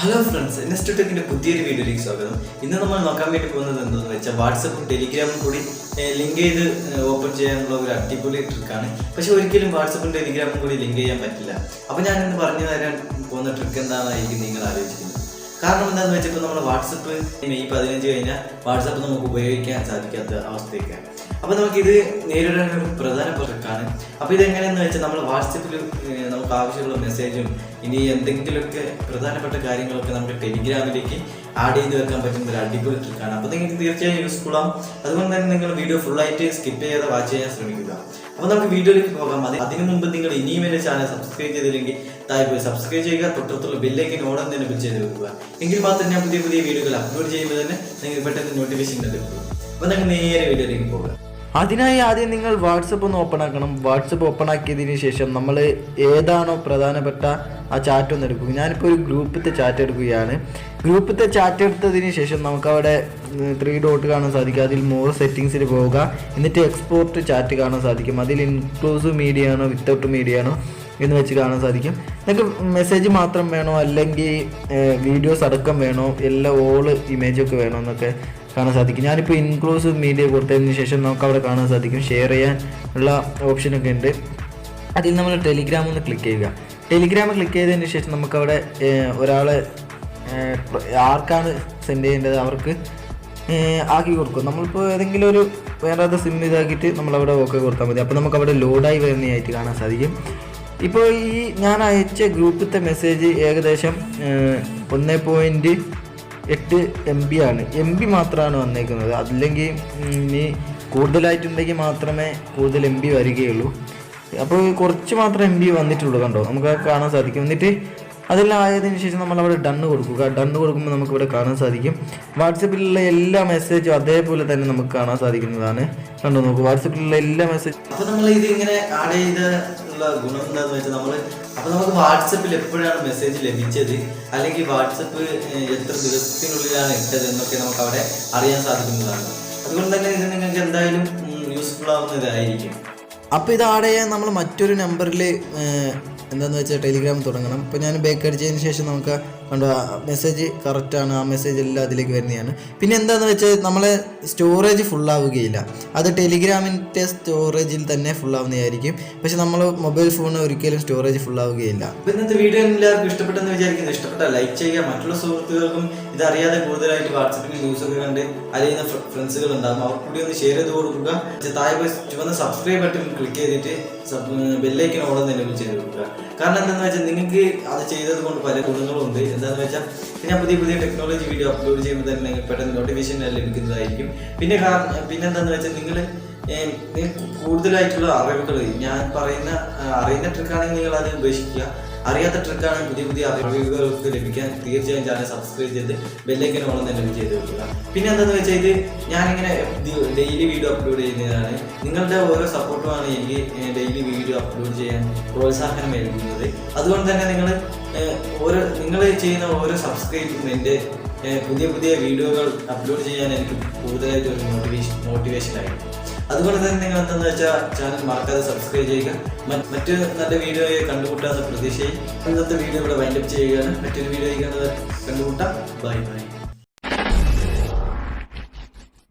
Hello friends, ഇൻസ്റ്റിറ്റ്യൂട്ടിൻ്റെ പുതിയൊരു വീഡിയോയിലേക്ക് സ്വാഗതം. ഇന്ന് നമ്മൾ നോക്കാൻ വേണ്ടി പോകുന്നത് എന്താണെന്ന് വെച്ചാൽ വാട്സപ്പും ടെലിഗ്രാമും കൂടി ലിങ്ക് ചെയ്ത് ഓപ്പൺ ചെയ്യാനുള്ള ഒരു അടിപൊളി ട്രിക്കാണ്. പക്ഷെ ഒരിക്കലും വാട്സപ്പും ടെലിഗ്രാമും കൂടി ലിങ്ക് ചെയ്യാൻ പറ്റില്ല. അപ്പോൾ ഞാനിന്ന് പറഞ്ഞു തരാൻ പോകുന്ന ട്രിക്ക് എന്താണെന്നായിരിക്കും നിങ്ങൾ ആലോചിക്കുന്നത്. കാരണം എന്താണെന്ന് വെച്ചാൽ ഇപ്പോൾ നമ്മൾ വാട്സപ്പ് മെയ് 15 കഴിഞ്ഞാൽ വാട്സപ്പ് നമുക്ക് ഉപയോഗിക്കാൻ സാധിക്കാത്ത അവസ്ഥയൊക്കെയാണ്. അപ്പോൾ നമുക്കിത് നേരിടാൻ ഒരു പ്രധാനപ്പെട്ട ട്രിക്കാണ്. അപ്പോൾ ഇതെങ്ങനെയെന്ന് വെച്ചാൽ നമ്മൾ വാട്സപ്പിൽ നമുക്ക് ആവശ്യമുള്ള മെസ്സേജും ഇനി എന്തെങ്കിലുമൊക്കെ പ്രധാനപ്പെട്ട കാര്യങ്ങളൊക്കെ നമുക്ക് ടെലിഗ്രാമിലേക്ക് ആഡ് ചെയ്ത് വെക്കാൻ പറ്റുന്ന ഒരു അടിപൊളി ട്രിക്കാണ്. അപ്പോൾ നിങ്ങൾക്ക് തീർച്ചയായും യൂസ്ഫുൾ ആവും. അതുകൊണ്ട് തന്നെ നിങ്ങൾ വീഡിയോ ഫുള്ളായിട്ട് സ്കിപ്പ് ചെയ്യാതെ വാച്ച് ചെയ്യാൻ ശ്രമിക്കുക. അപ്പോൾ നമുക്ക് വീഡിയോയിലേക്ക് പോകാം. അതിനു മുമ്പ് നിങ്ങൾ ഇനിയും എൻ്റെ ചാനൽ സബ്സ്ക്രൈബ് ചെയ്തില്ലെങ്കിൽ താഴെ പോയി സബ്സ്ക്രൈബ് ചെയ്യുക. തൊട്ടടുത്തുള്ള ബെല്ലൈക്കൻ ഓണം തന്നെ ക്ലിക്ക് ചെയ്ത് വെക്കുക. എങ്കിൽ മാത്രം ഞാൻ പുതിയ പുതിയ വീഡിയോകൾ അപ്ലോഡ് ചെയ്യുമ്പോൾ തന്നെ നിങ്ങൾക്ക് പെട്ടെന്ന് നോട്ടിഫിക്കേഷൻ ലഭിക്കും. അപ്പോൾ നമുക്ക് നേരെ വീഡിയോയിലേക്ക് പോകാം. അതിനായി ആദ്യം നിങ്ങൾ വാട്സപ്പ് ഒന്ന് ഓപ്പൺ ആക്കണം. വാട്സപ്പ് ഓപ്പൺ ആക്കിയതിന് ശേഷം നമ്മൾ ഏതാണോ പ്രധാനപ്പെട്ട ആ ചാറ്റ് ഒന്ന് എടുക്കുക. ഞാനിപ്പോൾ ഒരു ഗ്രൂപ്പിലത്തെ ചാറ്റ് എടുക്കുകയാണ്. ഗ്രൂപ്പിലത്തെ ചാറ്റ് എടുത്തതിന് ശേഷം നമുക്കവിടെ 3 ഡോട്ട് കാണാൻ സാധിക്കും. അതിൽ മോർ സെറ്റിങ്സിൽ പോവുക. എന്നിട്ട് എക്സ്പോർട്ട് ചാറ്റ് കാണാൻ സാധിക്കും. അതിൽ ഇൻക്ലൂസീവ് മീഡിയ ആണോ വിത്തൗട്ട് മീഡിയ ആണോ എന്ന് വെച്ച് കാണാൻ സാധിക്കും. നിങ്ങൾക്ക് മെസ്സേജ് മാത്രം വേണോ അല്ലെങ്കിൽ വീഡിയോസ് അടക്കം വേണോ, എല്ലാം ഓൾ ഇമേജൊക്കെ വേണോ എന്നൊക്കെ കാണാൻ സാധിക്കും. ഞാനിപ്പോൾ ഇൻക്ലൂസീവ് മീഡിയ കൊടുത്തതിന് ശേഷം നമുക്ക് അവിടെ കാണാൻ സാധിക്കും ഷെയർ ചെയ്യാൻ ഉള്ള ഓപ്ഷനൊക്കെ ഉണ്ട്. അതിൽ നമ്മൾ ടെലിഗ്രാം ഒന്ന് ക്ലിക്ക് ചെയ്യുക. ടെലിഗ്രാം ക്ലിക്ക് ചെയ്തതിന് ശേഷം നമുക്കവിടെ ഒരാളെ ആർക്കാണ് സെൻഡ് ചെയ്യേണ്ടത് അവർക്ക് ആക്കി കൊടുക്കും. നമ്മളിപ്പോൾ ഏതെങ്കിലും ഒരു വേണ്ടാത്ത സിം ഇതാക്കിയിട്ട് നമ്മളവിടെ ഓക്കെ കൊടുത്താൽ മതി. അപ്പോൾ നമുക്കവിടെ ലോഡായി വരുന്നതായിട്ട് കാണാൻ സാധിക്കും. ഇപ്പോൾ ഈ ഞാൻ അയച്ച ഗ്രൂപ്പിലത്തെ മെസ്സേജ് ഏകദേശം 1.8 MB ആണ്. MB മാത്രമാണ് വന്നേക്കുന്നത്. അതില്ലെങ്കിൽ ഇനി കൂടുതലായിട്ടുണ്ടെങ്കിൽ മാത്രമേ കൂടുതൽ MB വരികയുള്ളൂ. അപ്പോൾ കുറച്ച് മാത്രമേ MB വന്നിട്ടുള്ളൂ. കണ്ടോ, നമുക്ക് കാണാൻ സാധിക്കും. എന്നിട്ട് അതെല്ലാം ആയതിനു ശേഷം നമ്മളവിടെ ഡണ്ണ് കൊടുക്കുക. ഡണ്ണ് കൊടുക്കുമ്പോൾ നമുക്കിവിടെ കാണാൻ സാധിക്കും വാട്സപ്പിലുള്ള എല്ലാ മെസ്സേജും അതേപോലെ തന്നെ നമുക്ക് കാണാൻ സാധിക്കുന്നതാണ്. കണ്ടോ, നോക്കൂ, വാട്സപ്പിലുള്ള എല്ലാ മെസ്സേജ്. അപ്പോൾ നമ്മൾ ഇത് ഇങ്ങനെ ആഡ് ചെയ്തുള്ള ഗുണം എന്താണെന്ന് വെച്ചാൽ അപ്പോൾ നമുക്ക് വാട്സപ്പിൽ എപ്പോഴാണ് മെസ്സേജ് ലഭിച്ചത്, അല്ലെങ്കിൽ വാട്സപ്പ് എത്ര ദിവസത്തിനുള്ളിലാണ് ഇട്ടത് എന്നൊക്കെ നമുക്ക് അവിടെ അറിയാൻ സാധിക്കുന്നതാണ്. അതുകൊണ്ട് തന്നെ ഇത് നിങ്ങൾക്ക് എന്തായാലും യൂസ്ഫുൾ ആവുന്നതായിരിക്കും. അപ്പോൾ ഇത് ആഡ് ചെയ്യാൻ നമ്മൾ മറ്റൊരു നമ്പറിൽ എന്താണെന്ന് വെച്ചാൽ ടെലിഗ്രാം തുടങ്ങണം. ഇപ്പോൾ ഞാൻ ബാക്ക് അടിച്ചതിന് ശേഷം നമുക്ക് കണ്ടോ മെസ്സേജ് കറക്റ്റാണ്. ആ മെസ്സേജ് എല്ലാം അതിലേക്ക് വരുന്നതാണ്. പിന്നെ എന്താണെന്ന് വെച്ചാൽ നമ്മളെ സ്റ്റോറേജ് ഫുള്ളാവുകയില്ല. അത് ടെലിഗ്രാമിൻ്റെ സ്റ്റോറേജിൽ തന്നെ ഫുള്ളാവുന്നതായിരിക്കും. പക്ഷെ നമ്മൾ മൊബൈൽ ഫോൺ ഒരിക്കലും സ്റ്റോറേജ് ഫുള്ളാവുകയും. ഇന്നത്തെ വീഡിയോ എല്ലാവർക്കും ഇഷ്ടപ്പെട്ടെന്ന് വിചാരിക്കുന്നു. ഇഷ്ടപ്പെട്ടാൽ ലൈക്ക് ചെയ്യുക. മറ്റുള്ള സുഹൃത്തുക്കൾക്കും ഇതറിയാതെ കൂടുതലായിട്ട് വാട്സപ്പിൽ ന്യൂസൊക്കെ കണ്ട് അറിയുന്ന ഫ്രണ്ട്സുകൾ ഉണ്ടാകും. അവർക്ക് കൂടി ഒന്ന് ഷെയർ ചെയ്ത് കൊടുക്കുക. താഴെ പോയി ചുവന്ന സബ്സ്ക്രൈബ് ബട്ടൺ ക്ലിക്ക് ചെയ്തിട്ട് ബെല്ലൈക്കൻ ഓളം തന്നെ ചെയ്ത് കൊടുക്കുക. കാരണം എന്താണെന്ന് വെച്ചാൽ നിങ്ങൾക്ക് അത് ചെയ്തത് കൊണ്ട് പല ഗുണങ്ങളും ഉണ്ട്. എന്താണെന്ന് വെച്ചാൽ ഞാൻ പുതിയ പുതിയ ടെക്നോളജി വീഡിയോ അപ്ലോഡ് ചെയ്യുമ്പോൾ തന്നെ നിങ്ങൾക്ക് പെട്ടെന്ന് നോട്ടിഫിക്കേഷൻ ലഭിക്കുന്നതായിരിക്കും. പിന്നെ എന്താണെന്ന് വെച്ചാൽ നിങ്ങൾ കൂടുതലായിട്ടുള്ള അറിവുകൾ ഞാൻ അറിയുന്ന ട്രിക്കാണെങ്കിൽ നിങ്ങൾ അത് ഉപേക്ഷിക്കുക. അറിയാത്ത ട്രിക്കാണ് പുതിയ പുതിയ അറിവുകൾക്ക് ലഭിക്കാൻ തീർച്ചയായും ചാനൽ സബ്സ്ക്രൈബ് ചെയ്ത് ബെല്ലൈക്കൻ ഓളം തന്നെ ചെയ്ത് വെക്കുക. പിന്നെ എന്താണെന്ന് വെച്ചാൽ ഇത് ഞാനിങ്ങനെ ഡെയിലി വീഡിയോ അപ്ലോഡ് ചെയ്യുന്നതാണ്. നിങ്ങളുടെ ഓരോ സപ്പോർട്ടുമാണ് എനിക്ക് ഡെയിലി വീഡിയോ അപ്ലോഡ് ചെയ്യാൻ പ്രോത്സാഹനം നൽകുന്നത്. അതുകൊണ്ട് തന്നെ നിങ്ങൾ ചെയ്യുന്ന ഓരോ സബ്സ്ക്രൈബും എൻ്റെ പുതിയ പുതിയ വീഡിയോകൾ അപ്ലോഡ് ചെയ്യാൻ എനിക്ക് കൂടുതലായിട്ട് ഒരു മോട്ടിവേഷൻ ആയിരിക്കും. അതുകൊണ്ട് തന്നെ നിങ്ങൾ എന്താണെന്ന് വെച്ചാൽ ചാനൽ മറക്കാതെ സബ്സ്ക്രൈബ് ചെയ്യുക. മറ്റൊരു നല്ല വീഡിയോയെ കണ്ടുമുട്ടാമെന്ന പ്രതീക്ഷയിൽ ഇന്നത്തെ വീഡിയോ ഇവിടെ വൈൻഡപ്പ് ചെയ്യുകയാണ്. മറ്റൊരു വീഡിയോ കണ്ടുമുട്ടാം. Bye bye.